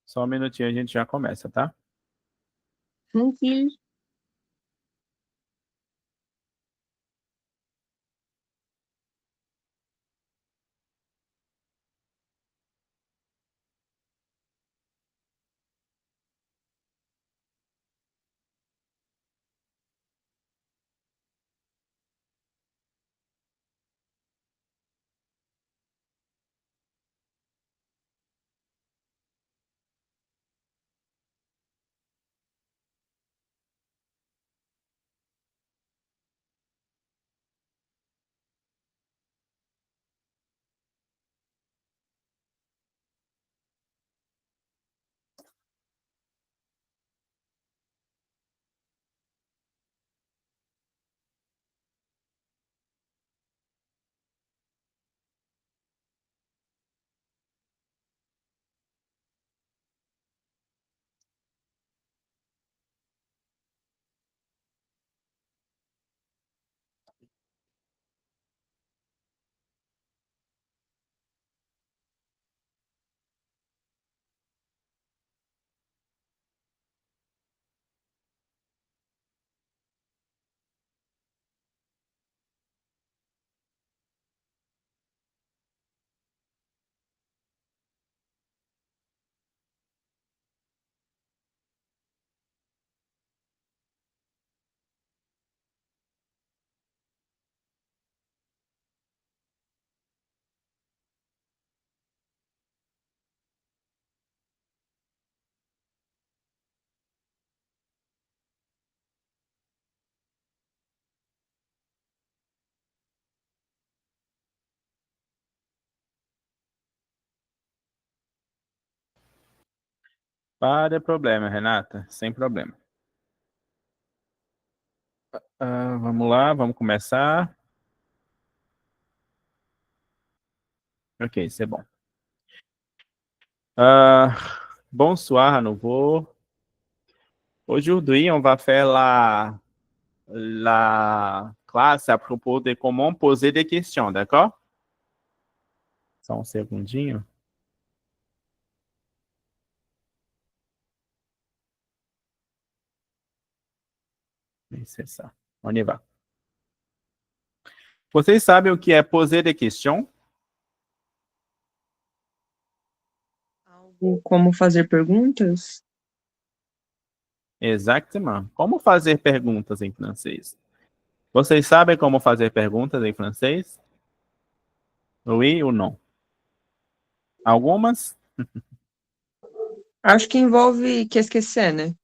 Só um minutinho a gente já começa, tá? Tranquilo. Para problema, Renata, sem problema. Vamos lá, vamos começar. Ok, c'est bon. Bonsoir à nouveau. Aujourd'hui, on va faire la classe à propos de comment poser des questions, d'accord? Só um segundinho. C'est ça. On y va. Vocês sabem o que é poser des questions? Algo como fazer perguntas? Exactement. Como fazer perguntas em francês? Vocês sabem como fazer perguntas em francês? Oui ou não? Algumas? Acho que envolve que esquecer, né?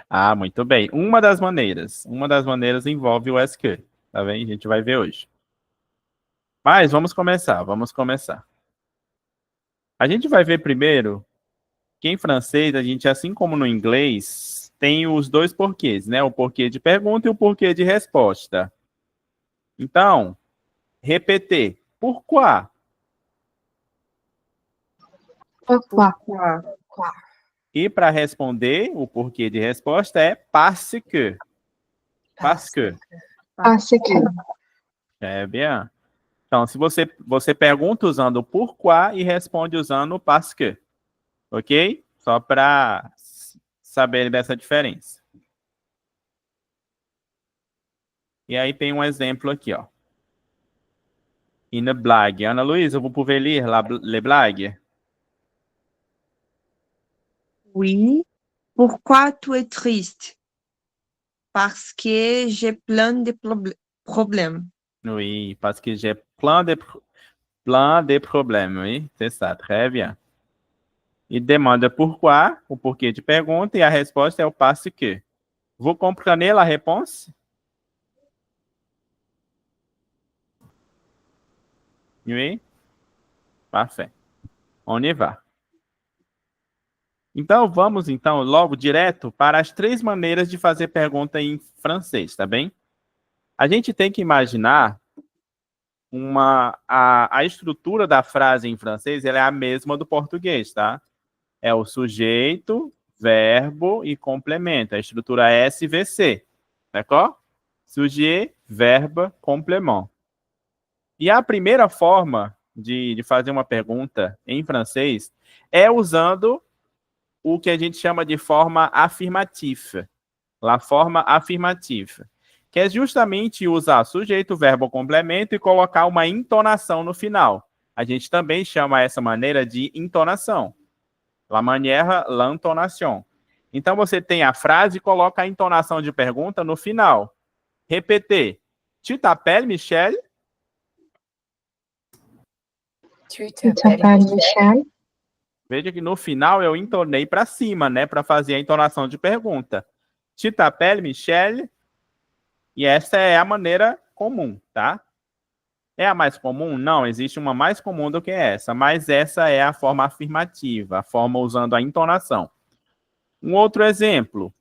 Ah, muito bem. Uma das maneiras envolve o SQ, tá bem? A gente vai ver hoje. Mas vamos começar. A gente vai ver primeiro que em francês, a gente, assim como no inglês, tem os dois porquês, né? O porquê de pergunta e o porquê de resposta. Então, repetir. Pourquoi? Pourquoi? Pourquoi? E para responder, o porquê de resposta é parce que. Parce que. Parce que. É bien. Então, se você pergunta usando o pourquoi e responde usando o parce que. Ok? Só para saber dessa diferença. E aí tem um exemplo aqui, ó. Une blague. Ana Luísa, vous pouvez lire les blagues? Oui. Pourquoi tu es triste? Parce que j'ai plein de problèmes. Oui, parce que j'ai plein de problèmes, oui. C'est ça, très bien. E demanda pourquoi, o porquê de pergunta, e a resposta é o parce que. Vous comprenez la réponse? Oui? Parfait. On y va. Então, vamos logo direto para as três maneiras de fazer pergunta em francês, tá bem? A gente tem que imaginar a estrutura da frase em francês, ela é a mesma do português, tá? É o sujeito, verbo e complemento. A estrutura SVC, d'accord? Sujet, verbo, complément. E a primeira forma de fazer uma pergunta em francês é usando o que a gente chama de forma afirmativa. La forma afirmativa. Que é justamente usar sujeito, verbo, complemento e colocar uma entonação no final. A gente também chama essa maneira de entonação. La manière, l'intonation. Então, você tem a frase e coloca a entonação de pergunta no final. Repetir. Tu t'appelles Michel? Tu t'appelles Michel? Veja que no final eu entonei para cima, né? Para fazer a entonação de pergunta. Tu t'appelles Michel? E essa é a maneira comum, tá? É a mais comum? Não, existe uma mais comum do que essa, mas essa é a forma afirmativa, a forma usando a entonação. Um outro exemplo.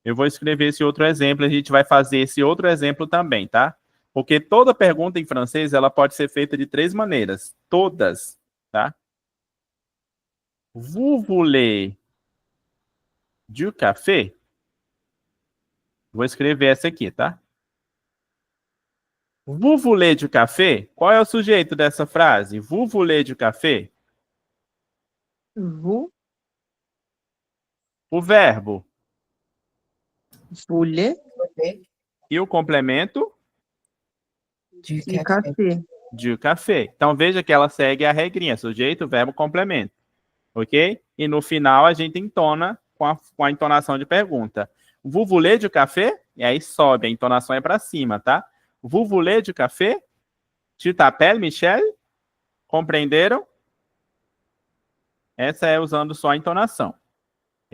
Eu vou escrever esse outro exemplo, a gente vai fazer esse outro exemplo também, tá? Porque toda pergunta em francês, ela pode ser feita de 3 maneiras. Todas, tá? Vous voulez du café? Vou escrever essa aqui, tá? Vous voulez du café? Qual é o sujeito dessa frase? Vous voulez du café? Vous O verbo. voulez E o complemento? Du du café. Du café. Então, veja que ela segue a regrinha. Sujeito, verbo, complemento. Ok? E no final, a gente entona com a entonação de pergunta. Vous voulez du café? E aí sobe. A entonação é para cima, tá? Vous voulez du café? Tu t'appelles Michel? Compreenderam? Essa é usando só a entonação.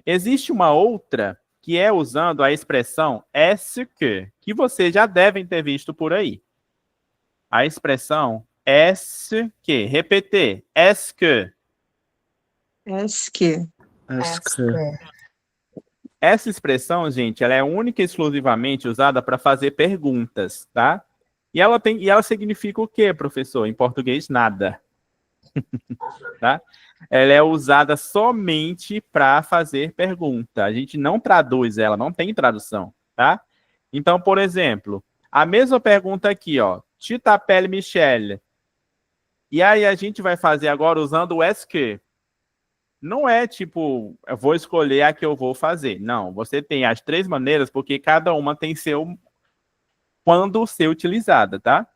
Existe uma outra que é usando a expressão est-ce que vocês já devem ter visto por aí. A expressão est-ce que. Repetir. Est-ce que. Est-ce que? Essa expressão, gente, ela é única e exclusivamente usada para fazer perguntas, tá? E ela significa o quê, professor? Em português, nada. Tá? Ela é usada somente para fazer pergunta. A gente não traduz ela, não tem tradução, tá? Então, por exemplo, a mesma pergunta aqui, ó. Tu t'appelles Michel? E aí a gente vai fazer agora usando o est-ce que. Não é tipo, eu vou escolher a que eu vou fazer. Não, você tem as 3 maneiras, porque cada uma tem seu quando ser utilizada, tá?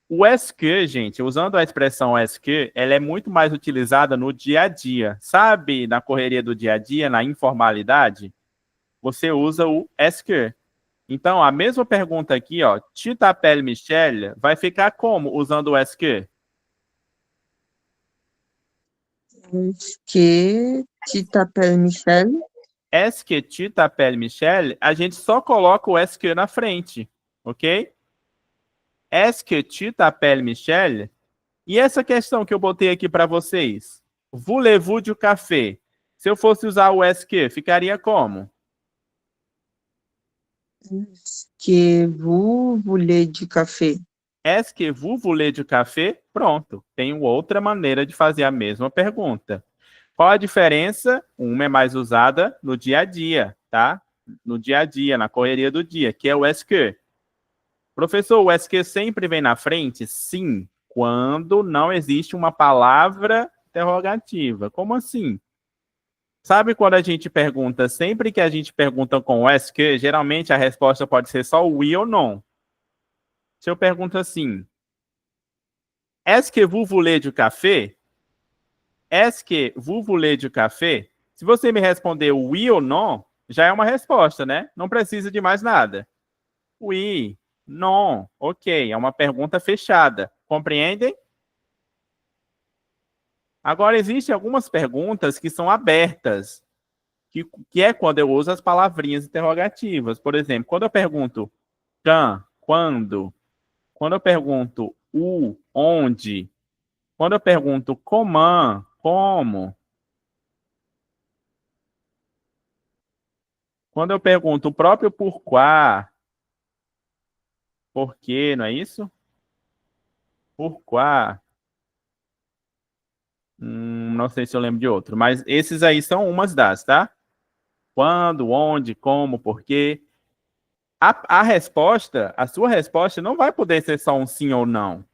O est-ce que, gente, usando a expressão est-ce que, ela é muito mais utilizada no dia a dia. Sabe, na correria do dia a dia, na informalidade, você usa o est-ce que. Então, a mesma pergunta aqui, ó, tu t'appelles Michel, vai ficar como usando o est-ce que? Est-ce que tu t'appelles Michel? Est-ce que tu t'appelles Michel? A gente só coloca o est-ce que na frente, ok? Est-ce que tu t'appelles Michel? E essa questão que eu botei aqui para vocês? Voulez-vous du café? Se eu fosse usar o est-ce que, ficaria como? Est-ce que vous voulez du café? Est-ce que vous voulez du café? Pronto. Tem outra maneira de fazer a mesma pergunta. Qual a diferença? Uma é mais usada no dia a dia, tá? No dia a dia, na correria do dia, que é o est-ce que. Professor, o est-ce que sempre vem na frente? Sim, quando não existe uma palavra interrogativa. Como assim? Sabe quando a gente pergunta, sempre que a gente pergunta com o est-ce que, geralmente a resposta pode ser só oui ou não. Se eu pergunto assim, est-ce que vous voulez du café? Est-ce que vous voulez du café? Se você me responder oui ou não, já é uma resposta, né? Não precisa de mais nada. Oui, non, ok, é uma pergunta fechada. Compreendem? Agora, existem algumas perguntas que são abertas, que é quando eu uso as palavrinhas interrogativas. Por exemplo, quando eu pergunto quando, quando eu pergunto onde, quando eu pergunto comment, como, quando eu pergunto o próprio pourquoi, por quê, não é isso? Pourquoi? Não sei se eu lembro de outro, mas esses aí são umas das, tá? Quando, onde, como, por quê. A resposta, a sua resposta não vai poder ser só um sim ou não.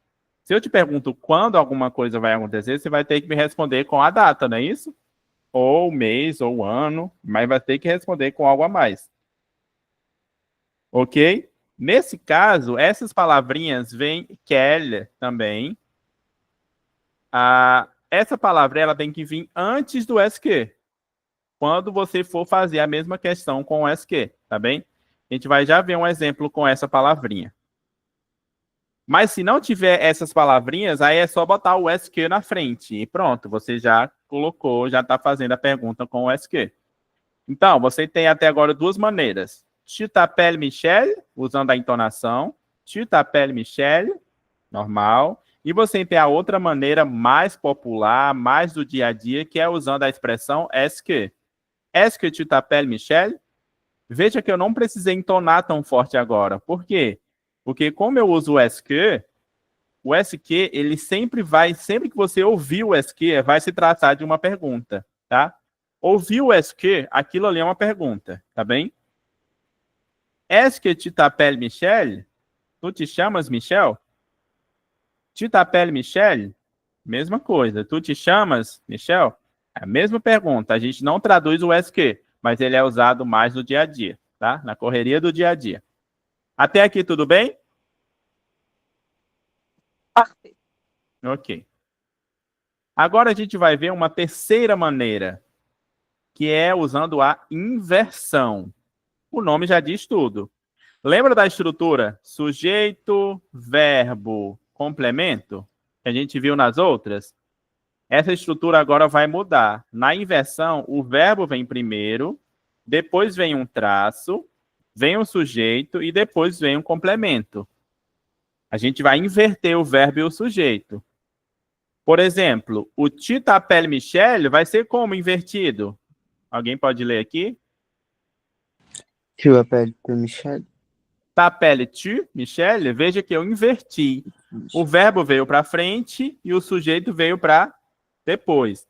Se eu te pergunto quando alguma coisa vai acontecer, você vai ter que me responder com a data, não é isso? ou mês, ou ano, mas vai ter que responder com algo a mais. Ok? Nesse caso, essas palavrinhas vêm quer também. Essa palavra ela tem que vir antes do SQ. Quando você for fazer a mesma questão com o SQ, tá bem? A gente vai já ver um exemplo com essa palavrinha. Mas se não tiver essas palavrinhas, aí é só botar o SQ na frente. E pronto, você já colocou, já está fazendo a pergunta com o SQ. Então, você tem até agora duas maneiras. Tu t'appelles Michel, usando a entonação. Tu t'appelles Michel, normal. E você tem a outra maneira mais popular, mais do dia a dia, que é usando a expressão est-ce que. Est-ce que tu t'appelles Michel? Veja que eu não precisei entonar tão forte agora. Por quê? Porque como eu uso o SQ, ele sempre que você ouvir o SQ, vai se tratar de uma pergunta, tá? Ouvir o SQ, aquilo ali é uma pergunta, tá bem? Est-ce que tu t'appelles Michel? Tu te chamas Michel? Tu t'appelles Michel? Mesma coisa. Tu te chamas Michel? É a mesma pergunta. A gente não traduz o SQ, mas ele é usado mais no dia a dia, tá? Na correria do dia a dia. Até aqui tudo bem? Perfeito. Ok. Agora a gente vai ver uma terceira maneira, que é usando a inversão. O nome já diz tudo. Lembra da estrutura? Sujeito, verbo, complemento? Que a gente viu nas outras? Essa estrutura agora vai mudar. Na inversão, o verbo vem primeiro, depois vem um traço, vem um sujeito e depois vem um complemento. A gente vai inverter o verbo e o sujeito. Por exemplo, o tu t'appelles Michel vai ser como invertido? Alguém pode ler aqui? Tu appelles Michel? T'appelles tu, Michel? Veja que eu inverti. O verbo veio para frente e o sujeito veio para depois.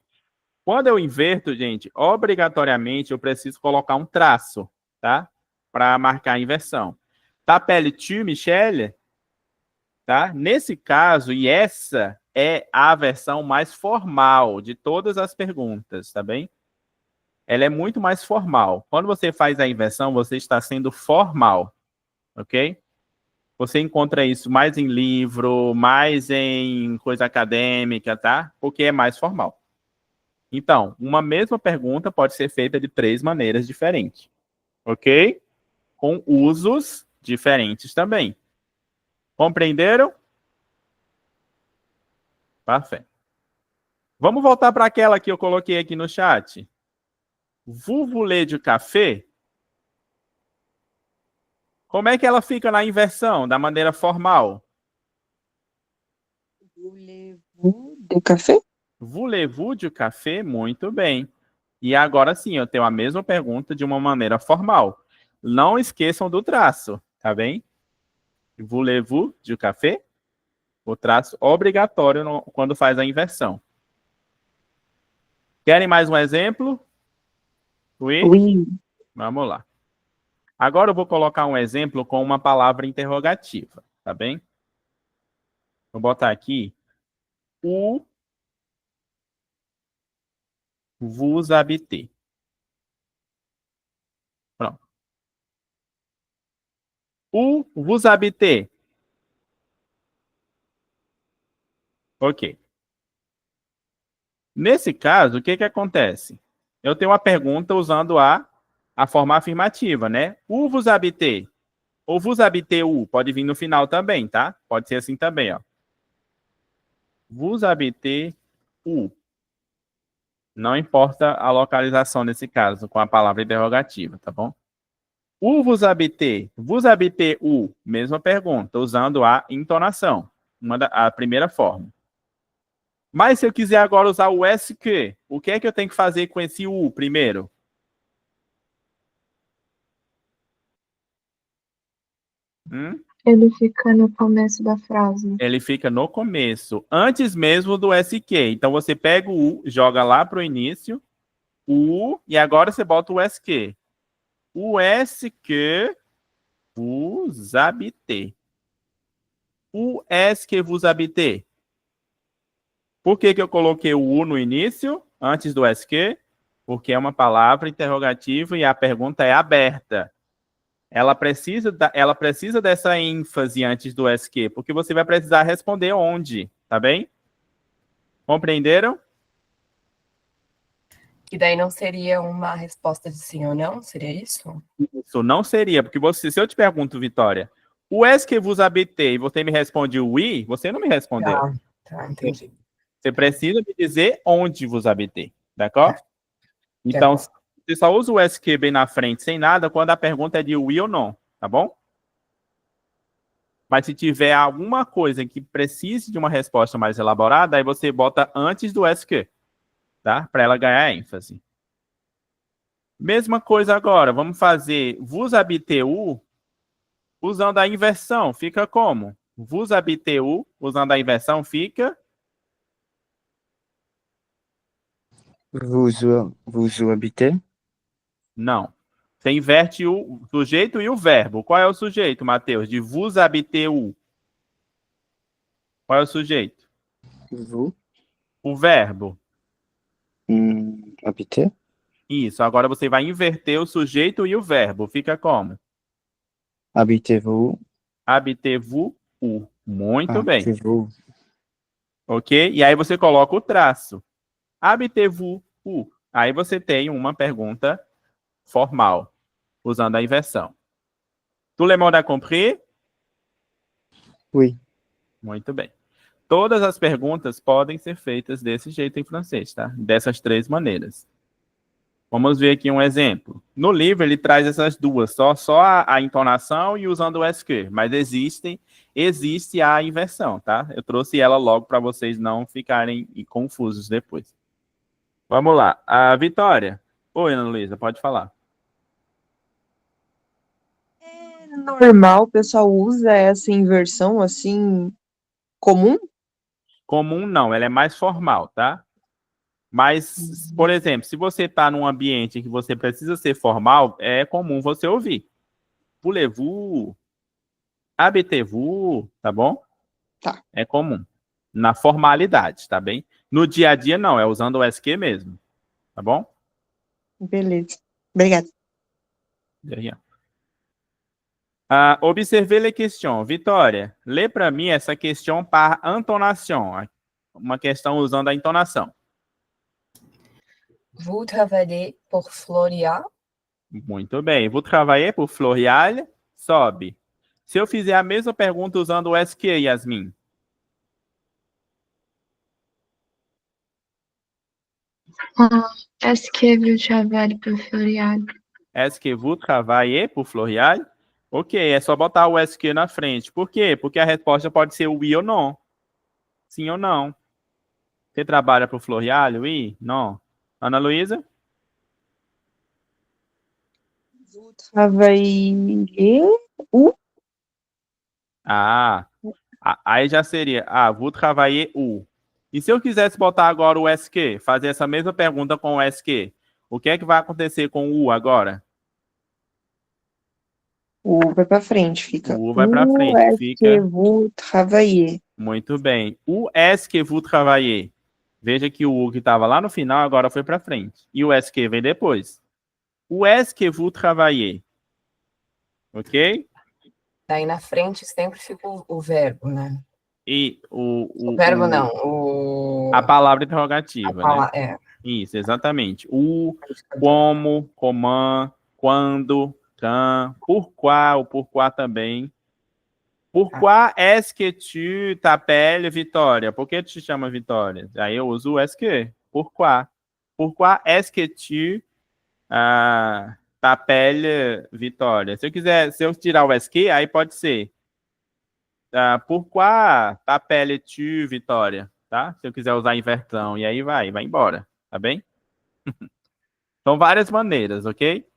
Quando eu inverto, gente, obrigatoriamente eu preciso colocar um traço, tá? Para marcar a inversão. T'appelles tu, Michel? Tá? Nesse caso, e essa é a versão mais formal de todas as perguntas, tá bem? Ela é muito mais formal. Quando você faz a inversão, você está sendo formal, ok? Você encontra isso mais em livro, mais em coisa acadêmica, tá? Porque é mais formal. Então, uma mesma pergunta pode ser feita de 3 maneiras diferentes, ok? Com usos diferentes também. Compreenderam? Perfeito. Vamos voltar para aquela que eu coloquei aqui no chat. Vous voulez du café? Como é que ela fica na inversão, da maneira formal? Voulez-vous du café? Voulez-vous du café? Muito bem. E agora sim, eu tenho a mesma pergunta de uma maneira formal. Não esqueçam do traço, tá bem? Voulez-vous du café? O traço obrigatório quando faz a inversão. Querem mais um exemplo? Oui? Oui. Vamos lá. Agora eu vou colocar um exemplo com uma palavra interrogativa, tá bem? Vou botar aqui o vous habitez. Pronto. O vous habitez. Ok. Nesse caso, o que que acontece? Eu tenho uma pergunta usando a forma afirmativa, né? O vous habitez. Ou vous habitez o. Pode vir no final também, tá? Pode ser assim também, ó. Vous habitez o. Não importa a localização nesse caso, com a palavra interrogativa, tá bom? O vous habitez o. Mesma pergunta, usando a entonação. A primeira forma. Mas se eu quiser agora usar o SQ, o que é que eu tenho que fazer com esse U primeiro? Ele fica no começo da frase. Ele fica no começo, antes mesmo do SQ. Então você pega o U, joga lá para o início, o U, e agora você bota o SQ. O SQ vous habitez. O SQ vous habitez. Por que que eu coloquei o U no início, antes do SQ? porque é uma palavra interrogativa e a pergunta é aberta. Ela precisa dessa ênfase antes do SQ, porque você vai precisar responder onde, tá bem? Compreenderam? E daí não seria uma resposta de sim ou não? Seria isso? Isso não seria, porque se eu te pergunto, Vitória, o est-ce que vous habitez, e você me responde oui, você não me respondeu. Tá, entendi. Você precisa me dizer onde vous habitez, d'accord? Então, você só usa o SQ bem na frente, sem nada, quando a pergunta é de oui ou não, tá bom? Mas se tiver alguma coisa que precise de uma resposta mais elaborada, aí você bota antes do SQ, tá? Para ela ganhar ênfase. Mesma coisa agora, vamos fazer vous habitez-vous usando a inversão, fica como? Vous habitez-vous usando a inversão fica... Vous habitez? Não. Você inverte o sujeito e o verbo. Qual é o sujeito, Matheus? De vous habitez-vous. Qual é o sujeito? Vous O verbo. habitez? Isso. Agora você vai inverter o sujeito e o verbo. Fica como? Habitez-vous? Habitez-vous. Muito bem. Habitez-vous? Ok? E aí você coloca o traço. Habitez-vous? Aí você tem uma pergunta formal, usando a inversão. Tout le monde a compris? Oui. Muito bem. Todas as perguntas podem ser feitas desse jeito em francês, tá? Dessas três maneiras. Vamos ver aqui um exemplo. No livro ele traz essas duas, só a entonação e usando o SQ, mas existe a inversão, tá? Eu trouxe ela logo para vocês não ficarem confusos depois. Vamos lá. A Vitória. Oi, Ana Luísa, pode falar. É normal, o pessoal usa essa inversão assim, comum? Comum não, ela é mais formal, tá? Mas, por exemplo, se você está num ambiente em que você precisa ser formal, é comum você ouvir. Voulez-vous? Habitez-vous? Tá bom? Tá. É comum. Na formalidade, tá bem? No dia a dia, não. É usando o SQ mesmo. Tá bom? Beleza. Obrigada. De rien. Observez les questions. Vitória, lê para mim essa questão par intonation. Uma questão usando a entonação. Vous travaillez pour Floria? Muito bem. Vous travaillez pour Florial? Sobe. Se eu fizer a mesma pergunta usando o SQ, Yasmin. Est-ce que vous travaillez pour Florial? Est-ce que vous travaillez pour Florial? Ok, é só botar o SQ na frente. Por quê? Porque a resposta pode ser oui ou não. Sim ou não. Você trabalha para o Florial? Oui? Não. Ana Luísa? Vous travaillez où? Aí já seria, vous travaillez où? E se eu quisesse botar agora o SQ, fazer essa mesma pergunta com o SQ, o que é que vai acontecer com o agora? O vai para frente, fica. O vai para frente, Est-ce fica... que vous travaillez? Muito bem. O est-ce que vous travaillez? Veja que o que estava lá no final agora foi para frente. E o SQ vem depois. O est-ce que vous travaillez? Ok? Daí na frente sempre fica o verbo, né? E O verbo não. A palavra interrogativa, né? É. Isso, exatamente. O, como, comment, quando, quand, pourquoi, o pourquoi também. Pourquoi est-ce que tu t'appelles Vitória? Por que tu te chama Vitória? Aí eu uso o est-ce que. Pourquoi? Pourquoi est-ce que tu t'appelles Vitória? Se eu tirar o est-ce que, aí pode ser pourquoi t'appelles-tu Vitória? Tá? Se eu quiser usar inversão. E aí vai embora. Tá bem? São várias maneiras, ok?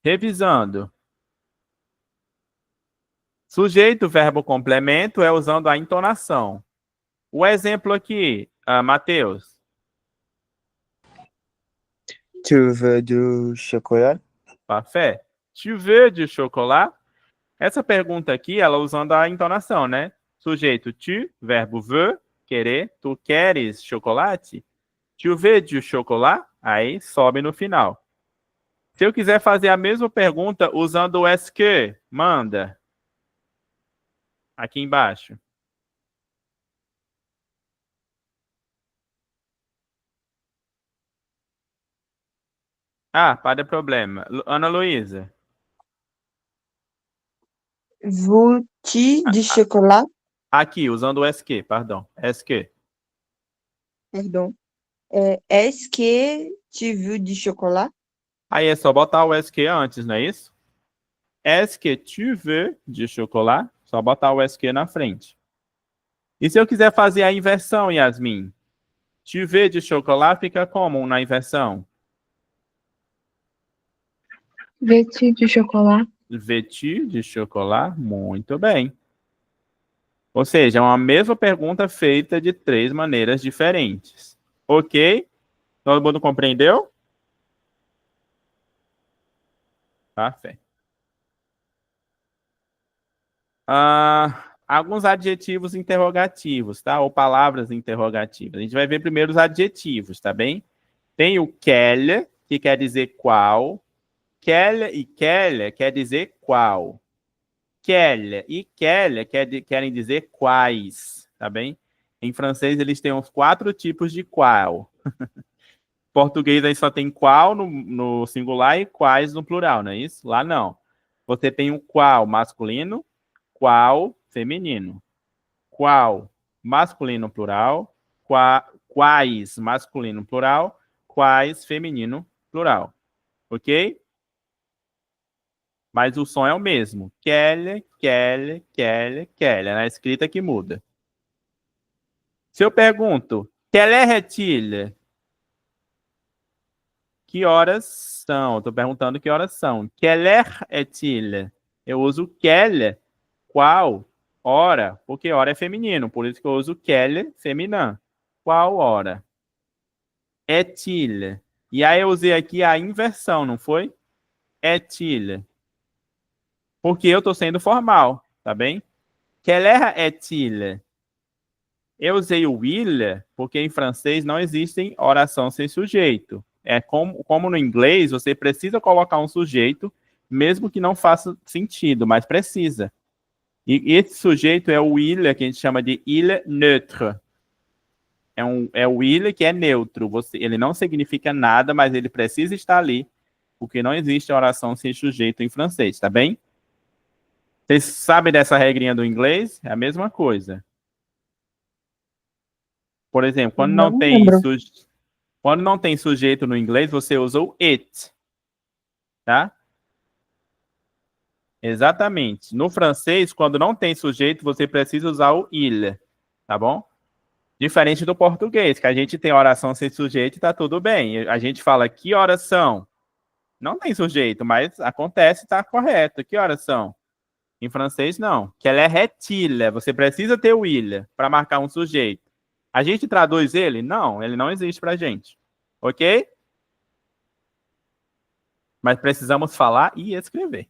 Revisando. Sujeito, verbo, complemento é usando a entonação. O exemplo aqui, Matheus. Tu veux du chocolat? Parfait. Tu veux du chocolat? Essa pergunta aqui, ela usando a entonação, né? Sujeito, tu, verbo, veux, querer. Tu queres chocolate? Tu veux du chocolat? Aí sobe no final. Se eu quiser fazer a mesma pergunta usando o est-ce que, manda. Aqui embaixo. Ah, pas de problema. Ana Luísa. Veux-tu du chocolat? Aqui, usando o est-ce que, pardon. Est-ce que. Perdão. Est-ce que tu veux du chocolat? Aí é só botar o est-ce que antes, não é isso? Est-ce que tu veux du chocolat? Só botar o est-ce que na frente. E se eu quiser fazer a inversão, Yasmin? Tu veux du chocolat fica como na inversão? Veux-tu du chocolat? Veux-tu du chocolat? Muito bem. Ou seja, é uma mesma pergunta feita de 3 maneiras diferentes. Ok? Todo mundo compreendeu? Perfeito. Alguns adjetivos interrogativos, tá? Ou palavras interrogativas. A gente vai ver primeiro os adjetivos, tá bem? Tem o quel, que quer dizer qual. Quel e quelle quer dizer qual. Quelle e quelle querem dizer quais, tá bem? Em francês eles têm uns 4 tipos de qual. Português aí só tem qual no singular e quais no plural, não é isso? Lá não. Você tem o qual masculino, qual feminino. Qual masculino plural, quais masculino plural, quais feminino plural. Ok? Mas o som é o mesmo. Quelle, quelle, quelle, quelle. É na escrita que muda. Se eu pergunto, quelle est-il? Que horas são? Estou perguntando que horas são. Quelle est-il? Eu uso quelle, qual, hora, porque hora é feminino, por isso que eu uso quelle, feminã. Qual hora? Est-il? E aí eu usei aqui a inversão, não foi? Est-il? Porque eu estou sendo formal, tá bem? Quelle heure est-il? Eu usei o will porque em francês não existem oração sem sujeito. É como no inglês, você precisa colocar um sujeito, mesmo que não faça sentido, mas precisa. E esse sujeito é o will, que a gente chama de il neutre. É o will que é neutro. Ele não significa nada, mas ele precisa estar ali, porque não existe oração sem sujeito em francês, tá bem? Vocês sabem dessa regrinha do inglês? É a mesma coisa. Por exemplo, quando não tem sujeito no inglês, você usa o it. Tá? Exatamente. No francês, quando não tem sujeito, você precisa usar o il. Tá bom? Diferente do português, que a gente tem oração sem sujeito e tá tudo bem. A gente fala que horas são. Não tem sujeito, mas acontece, tá correto. Que horas são? Em francês, não. Quelle est-il? Você precisa ter o il para marcar um sujeito. A gente traduz ele? Não, ele não existe pra gente. Ok? Mas precisamos falar e escrever.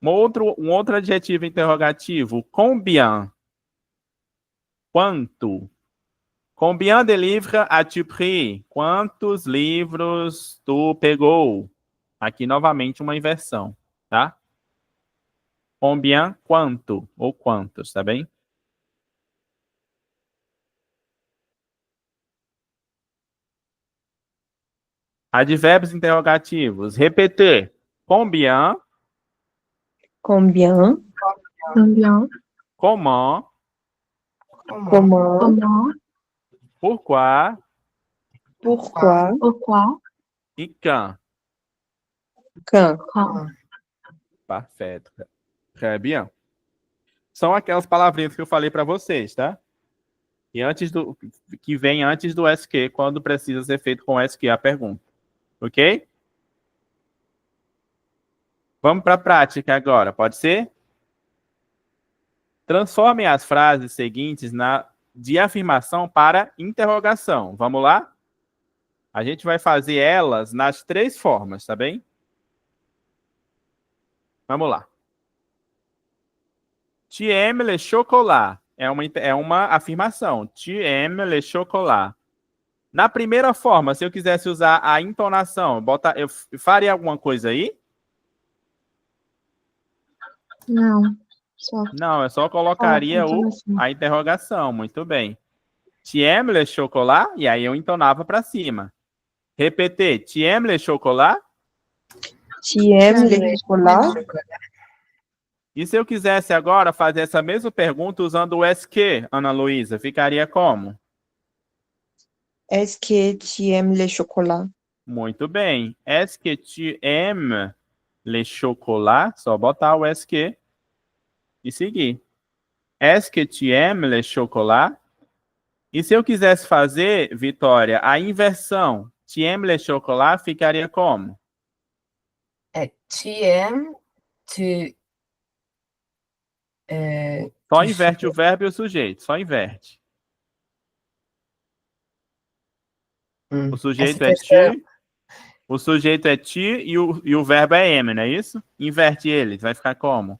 Um outro adjetivo interrogativo. Combien? Quanto? Combien de livres as-tu pris? Quantos livros tu pegou? Aqui, novamente, uma inversão, tá? Combien, quanto? Ou quantos, tá bem? Advérbios interrogativos. Repetir. Combien. Combien? Combien? Comment. Comment? Comment? Pourquoi. Pourquoi? Pourquoi? E quand. Quand? Quand? Perfeito. Très bien. São aquelas palavrinhas que eu falei para vocês, tá? Que vem antes do SQ, quando precisa ser feito com SQ a pergunta. Ok? Vamos para a prática agora, pode ser? Transformem as frases seguintes de afirmação para interrogação. Vamos lá? A gente vai fazer elas nas 3 formas, tá bem? Vamos lá. Tu aimes le chocolat? É uma afirmação. Tu aimes le chocolat. Na primeira forma, se eu quisesse usar a entonação, eu faria alguma coisa aí? Não. Só Não, eu só coloca a colocaria entonação. a interrogação. Muito bem. Tu aimes le chocolat? E aí eu entonava para cima. Repetir. Tu aimes le chocolat? Tu aimes le chocolat? E se eu quisesse agora fazer essa mesma pergunta usando o est que, Ana Luísa, ficaria como? Est-ce que tu aimes le chocolat? Muito bem. Est-ce que tu aimes le chocolat? Só botar o est que e seguir. Est-ce que tu aimes le chocolat? E se eu quisesse fazer, Vitória, a inversão, tu aimes le chocolat, ficaria como? Tu aimes, tu... Só tu inverte o verbo e o sujeito, só inverte. O sujeito é tu, o sujeito é tu e o verbo é aimer, não é isso? Inverte ele, vai ficar como?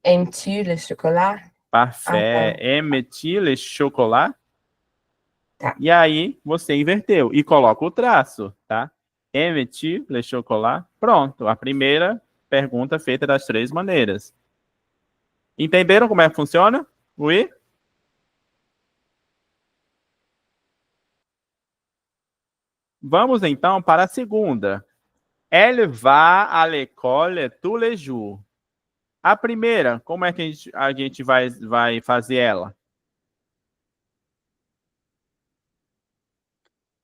Aimes-tu le chocolat? Parfait. Aimes-tu le chocolat? Tá. E aí, você inverteu e coloca o traço, tá? Aimes-tu le chocolat? Pronto, a primeira pergunta feita das 3 maneiras. Entenderam como é que funciona? Oui? Vamos então para a segunda. Elle va à l'école tous les jours. A primeira, como é que a gente vai fazer ela?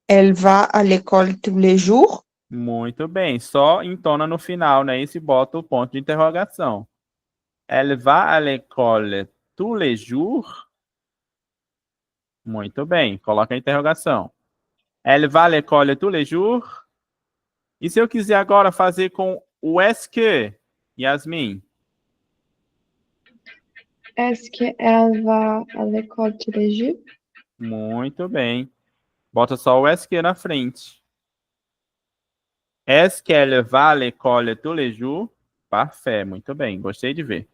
Elle va à l'école tous les jours? Muito bem, só entona no final, né? E se bota o ponto de interrogação. Elle va à l'école tous les jours? Muito bem, coloca a interrogação. Elle va à l'école tous les jours? E se eu quiser agora fazer com o est que, Yasmin? Est-ce qu'elle va à l'école tous les jours? Muito bem. Bota só o est que na frente. Est-ce qu'elle va à l'école tous les jours? Parfait, muito bem, gostei de ver.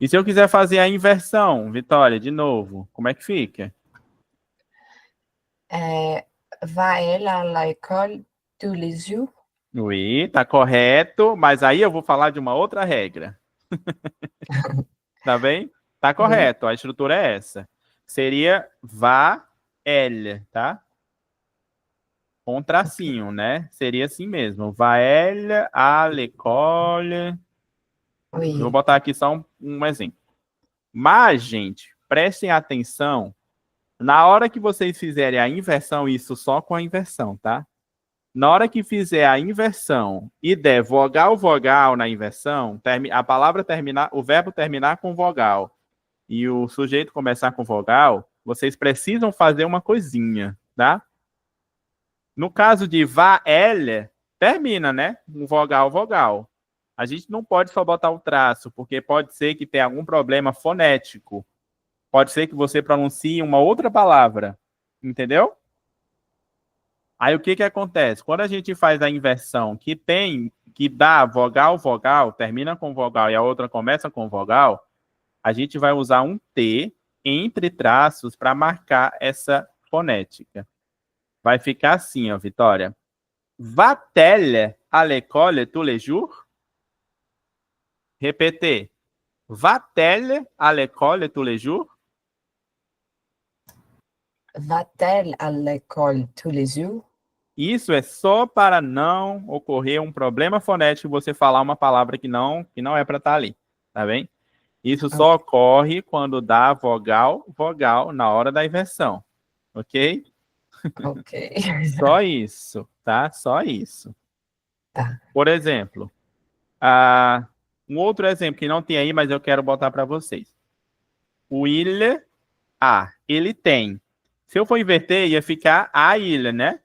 E se eu quiser fazer a inversão, Vitória, de novo, como é que fica? Va elle à l'école tous les jours? Oui, tá correto, mas aí eu vou falar de uma outra regra. Tá bem? Tá correto, a estrutura é essa. Seria va elle, tá? Com um tracinho, né? Seria assim mesmo. Va elle à l'école. Oui. Eu vou botar aqui só um exemplo. Mas, gente, prestem atenção. Na hora que vocês fizerem a inversão, isso só com a inversão, tá? Na hora que fizer a inversão e der vogal na inversão, a palavra terminar, o verbo terminar com vogal e o sujeito começar com vogal, vocês precisam fazer uma coisinha, tá? No caso de va elle, termina, né? Um vogal. A gente não pode só botar o traço, porque pode ser que tenha algum problema fonético. Pode ser que você pronuncie uma outra palavra, entendeu? Aí o que acontece? Quando a gente faz a inversão que dá vogal, termina com vogal e a outra começa com vogal, a gente vai usar um T entre traços para marcar essa fonética. Vai ficar assim, ó, Vitória. Va-t-elle à l'école tous les jours? Répétez. Va-t-elle à l'école tous les jours? Va-t-elle à l'école tous les jours? Isso é só para não ocorrer um problema fonético você falar uma palavra que não é para estar ali, tá bem? Isso só ocorre quando dá vogal na hora da inversão, ok? Ok. Só isso, tá? Só isso. Tá. Por exemplo, um outro exemplo que não tem aí, mas eu quero botar para vocês. O il a, ele tem. Se eu for inverter, ia ficar a il, né?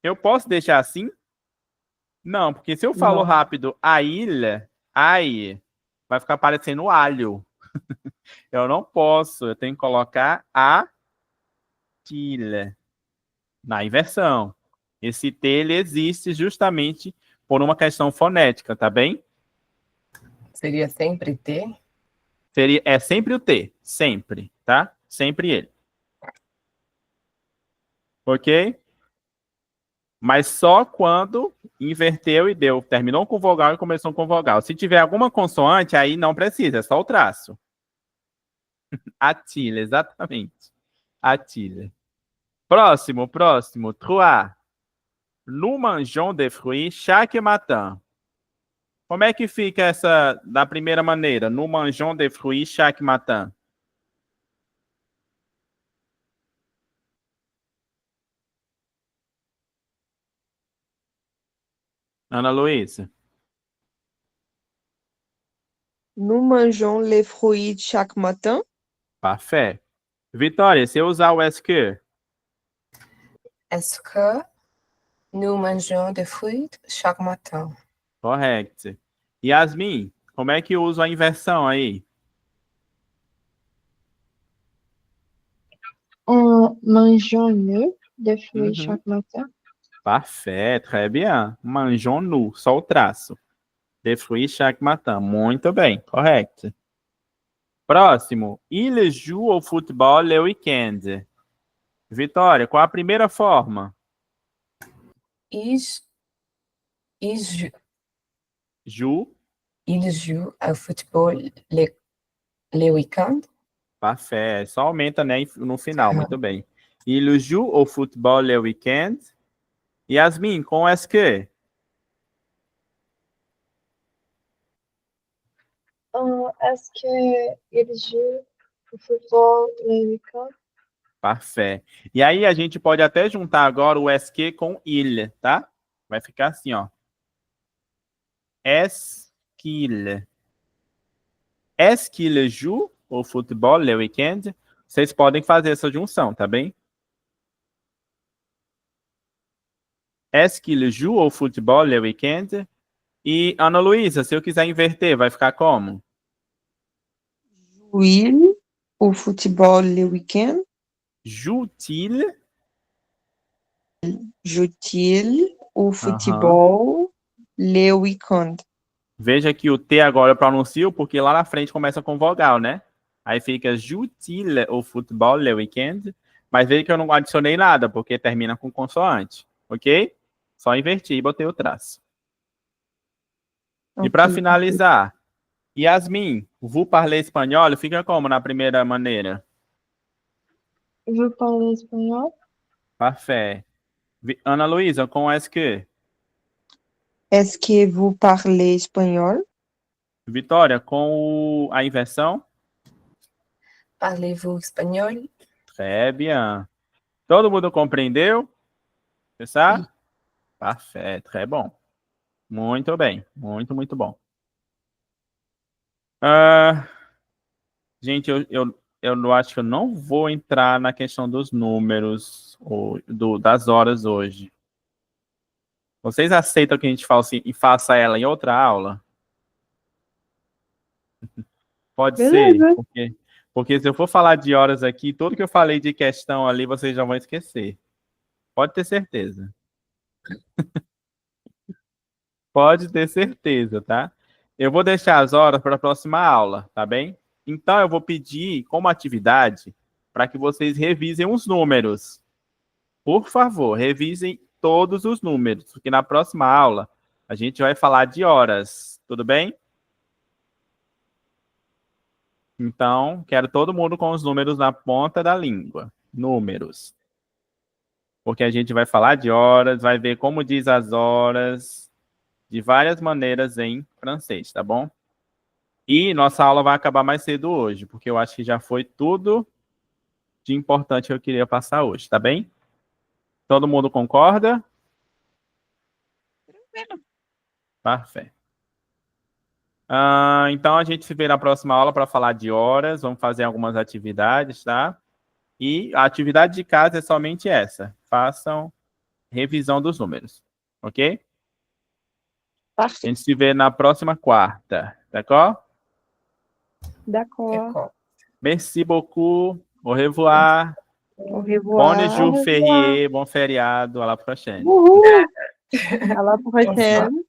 Eu posso deixar assim? Não, porque se eu falo rápido a ilha, ai, vai ficar parecendo alho. Eu não posso, eu tenho que colocar a ilha na inversão. Esse T ele existe justamente por uma questão fonética, tá bem? Seria sempre T? É sempre o T. Sempre, tá? Sempre ele. Ok? Mas só quando inverteu e deu. Terminou com vogal e começou com vogal. Se tiver alguma consoante, aí não precisa, é só o traço. Attila, exatamente. Attila. Próximo. Trois. Nous mangeons des fruits chaque matin. Como é que fica essa da primeira maneira? Nous mangeons des fruits chaque matin. Ana Luísa. Nous mangeons les fruits chaque matin. Parfait. Vitória, se eu usar o est-ce que? Est-ce que nous mangeons des fruits chaque matin? Correto. Yasmin, como é que eu uso a inversão aí? Mangeons-nous des fruits Uhum. chaque matin? Parfait, très bien. Mangeons-nous, só o traço. Des fruits chaque matin. Muito bem, correto. Próximo. Il joue au football le week-end. Vitória, qual a primeira forma? Joue. Il joue au football le week-end? Parfait. Só aumenta, né, no final. Muito bem. Il joue au football le week-end. Yasmin, com est-ce que? Est-ce qu'il joue au football le week-end? Parfait. E aí a gente pode até juntar agora o est-ce que com il, tá? Vai ficar assim, ó. Est-ce qu'il. Est-ce qu'il joue au football le week-end? Vocês podem fazer essa junção, tá bem? Est-ce qu'il joue au football le week-end? E, Ana Luísa, se eu quiser inverter, vai ficar como? Joue-il au football le week-end? Joue-t-il? Joue-t-il au football le week-end? Veja que o T agora eu pronuncio porque lá na frente começa com vogal, né? Aí fica joue-t-il au football le week-end? Mas veja que eu não adicionei nada, porque termina com consoante, ok? Só inverti e botei o traço. E para finalizar, Yasmin, vous parlez espanhol, fica como na primeira maneira? Vous parlez espanhol? Parfait. Ana Luísa, com est-ce que? Est-ce que vous parlez espagnol? Vitória, com a inversão? Parlez-vous espagnol? Très bien. Todo mundo compreendeu? Você sabe? Parfait, très bom. Muito bem, muito bom. Gente, eu não acho que eu não vou entrar na questão dos números das horas hoje. Vocês aceitam que a gente faça ela em outra aula? Pode Beleza. ser, porque se eu for falar de horas aqui, tudo que eu falei de questão ali, vocês já vão esquecer. Pode ter certeza. Pode ter certeza, tá? Eu vou deixar as horas para a próxima aula, tá bem? Então, eu vou pedir como atividade para que vocês revisem os números. Por favor, revisem todos os números, porque na próxima aula a gente vai falar de horas, tudo bem? Então, quero todo mundo com os números na ponta da língua. Números. Porque a gente vai falar de horas, vai ver como diz as horas de várias maneiras em francês, tá bom? E nossa aula vai acabar mais cedo hoje, porque eu acho que já foi tudo de importante que eu queria passar hoje, tá bem? Todo mundo concorda? Perfeito. Então a gente se vê na próxima aula para falar de horas, vamos fazer algumas atividades, tá? E a atividade de casa é somente essa. Façam revisão dos números, ok? A gente se vê na próxima quarta, d'accord? D'accord. Merci beaucoup. Au revoir. Au revoir. Bon jour férié, bom feriado. À la prochaine. Uhul. À la prochaine.